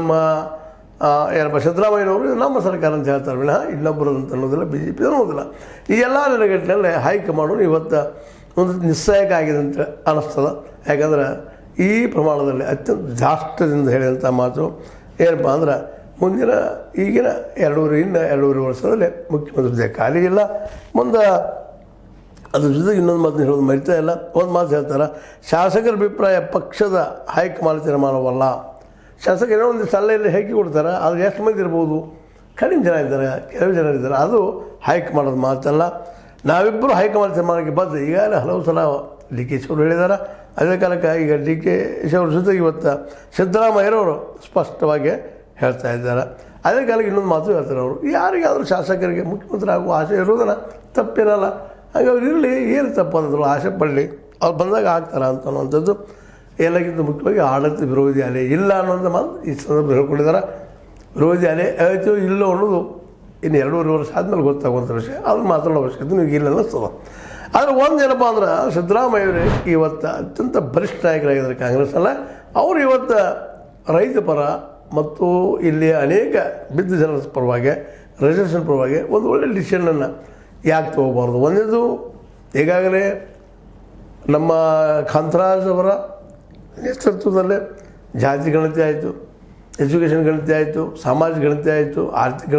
ನಮ್ಮ ಏನಪ್ಪ ಸಿದ್ದರಾಮಯ್ಯನವರು ನಮ್ಮ ಸರ್ಕಾರ ಅಂತ ಹೇಳ್ತಾರೆ ವಿನಃ ಇನ್ನೊಬ್ಬರು ಅಂತ ಅನ್ನೋದಿಲ್ಲ, ಬಿ ಜೆ ಪಿ ಅನ್ನೋದಿಲ್ಲ. ಈ ಎಲ್ಲ ನೆಲೆಗಟ್ಟಿನಲ್ಲಿ ಹೈಕಮಾಂಡು ಇವತ್ತು ಒಂದು ನಿಸ್ಸಹಾಯಕ ಆಗಿದೆ ಅಂತ ಅನ್ನಿಸ್ತದೆ. ಯಾಕಂದ್ರೆ ಈ ಪ್ರಮಾಣದಲ್ಲಿ ಅತ್ಯಂತ ಜಾಸ್ತಿದಿಂದ ಹೇಳಿದಂಥ ಮಾತು ಏನಪ್ಪ ಅಂದ್ರೆ ಮುಂದಿನ ಈಗಿನ ಎರಡೂವರೆ ವರ್ಷದಲ್ಲಿ ಮುಖ್ಯಮಂತ್ರಿ ಹುದ್ದೆ ಖಾಲಿ ಇಲ್ಲ. ಮುಂದೆ ಅದ್ರ ಜೊತೆಗೆ ಇನ್ನೊಂದು ಮಾತನ್ನು ಹೇಳೋದು ಮರಿತಾ ಇಲ್ಲ. ಒಂದು ಮಾತು ಹೇಳ್ತಾರೆ, ಶಾಸಕರ ಅಭಿಪ್ರಾಯ ಪಕ್ಷದ ಹೈಕಮಾಂಡ್ ತೀರ್ಮಾನವಲ್ಲ. ಶಾಸಕರು ಏನೋ ಒಂದು ಸಲಹೆಯಲ್ಲಿ ಹೇಗೆ ಕೊಡ್ತಾರೆ, ಅದು ಎಷ್ಟು ಮಂದಿ ಇರ್ಬೋದು, ಕಡಿಮೆ ಜನ ಇದ್ದಾರೆ, ಕೆಲವು ಜನ ಇದ್ದಾರೆ, ಅದು ಹೈಕಮಾಂಡದ ಮಾತಲ್ಲ. ನಾವಿಬ್ಬರು ಹೈಕಮಾಂಡ್ ತೀರ್ಮಾನಕ್ಕೆ ಬದ್ಧ. ಈಗಾಗಲೇ ಹಲವು ಸಲ ಡಿ ಕೆ ಶಿ ಅವರು ಹೇಳಿದ್ದಾರೆ. ಅದೇ ಕಾಲಕ್ಕೆ ಈಗ ಡಿ ಕೆ ಶಿ ಅವ್ರ ಜೊತೆಗೆ ಇವತ್ತು ಸಿದ್ದರಾಮಯ್ಯರವರು ಸ್ಪಷ್ಟವಾಗಿ ಹೇಳ್ತಾ ಇದ್ದಾರೆ. ಅದೇ ಕಾಲಕ್ಕೆ ಇನ್ನೊಂದು ಮಾತು ಹೇಳ್ತಾರೆ ಅವರು, ಯಾರಿಗಾದರೂ ಶಾಸಕರಿಗೆ ಮುಖ್ಯಮಂತ್ರಿ ಆಗುವ ಆಸೆ ಇರೋದನ್ನು ತಪ್ಪಿರಲ್ಲ. ಹಾಗೆ ಅವ್ರು ಇರಲಿ, ಏನು ತಪ್ಪಂದ್ರು ಆಸೆ ಪಡಲಿ, ಅವ್ರು ಬಂದಾಗ ಆಗ್ತಾರೆ ಅಂತ ಅನ್ನುವಂಥದ್ದು. ಎಲ್ಲಕ್ಕಿಂತ ಮುಖ್ಯವಾಗಿ ಆಡಳಿತ ವಿರೋಧಿ ಅಲೆ ಇಲ್ಲ ಅನ್ನೋಂಥ ಮಾತು ಈ ಸಂದರ್ಭ ಹೇಳ್ಕೊಂಡಿದ್ದಾರೆ. ವಿರೋಧಿ ಅಲೆ ಆಯಿತು ಇಲ್ಲೋ ಅನ್ನೋದು ಇನ್ನು 2.5 ವರ್ಷ ಆದಮೇಲೆ ಗೊತ್ತಾಗುವಂಥ ವಿಷಯ, ಅದನ್ನು ಮಾತಾಡೋ ಅವಶ್ಯಕತೆ ನೀವು ಇಲ್ಲ ಅನ್ನಿಸ್ತದೆ. ಆದರೆ ಒಂದು ಏನಪ್ಪ ಅಂದ್ರೆ ಸಿದ್ದರಾಮಯ್ಯವರೇ ಇವತ್ತು ಅತ್ಯಂತ ಬಲಿಷ್ಠ ನಾಯಕರಾಗಿದ್ದಾರೆ ಕಾಂಗ್ರೆಸ್ನಲ್ಲ. ಅವರು ಇವತ್ತು ರೈತ ಪರ ಮತ್ತು ಇಲ್ಲಿ ಅನೇಕ ಬಿದ್ದ ಜನರ ಪರವಾಗಿ, ರಿಸರ್ವೇಷನ್ ಪರವಾಗಿ ಒಂದು ಒಳ್ಳೆಯ ಡಿಸಿಷನನ್ನು ಯಾಕೆ ತೊಗೋಬಾರ್ದು. ಒಂದೇದು ಈಗಾಗಲೇ ನಮ್ಮ ಕಾಂತರಾಜ್ ಅವರ ನೇತೃತ್ವದಲ್ಲೇ ಜಾತಿ ಗಣತಿ ಆಯಿತು, ಎಜುಕೇಷನ್ ಗಣತಿ ಆಯಿತು, ಸಮಾಜ ಗಣತಿ ಆಯಿತು, ಆರ್ಥಿಕ ಗಣತಿ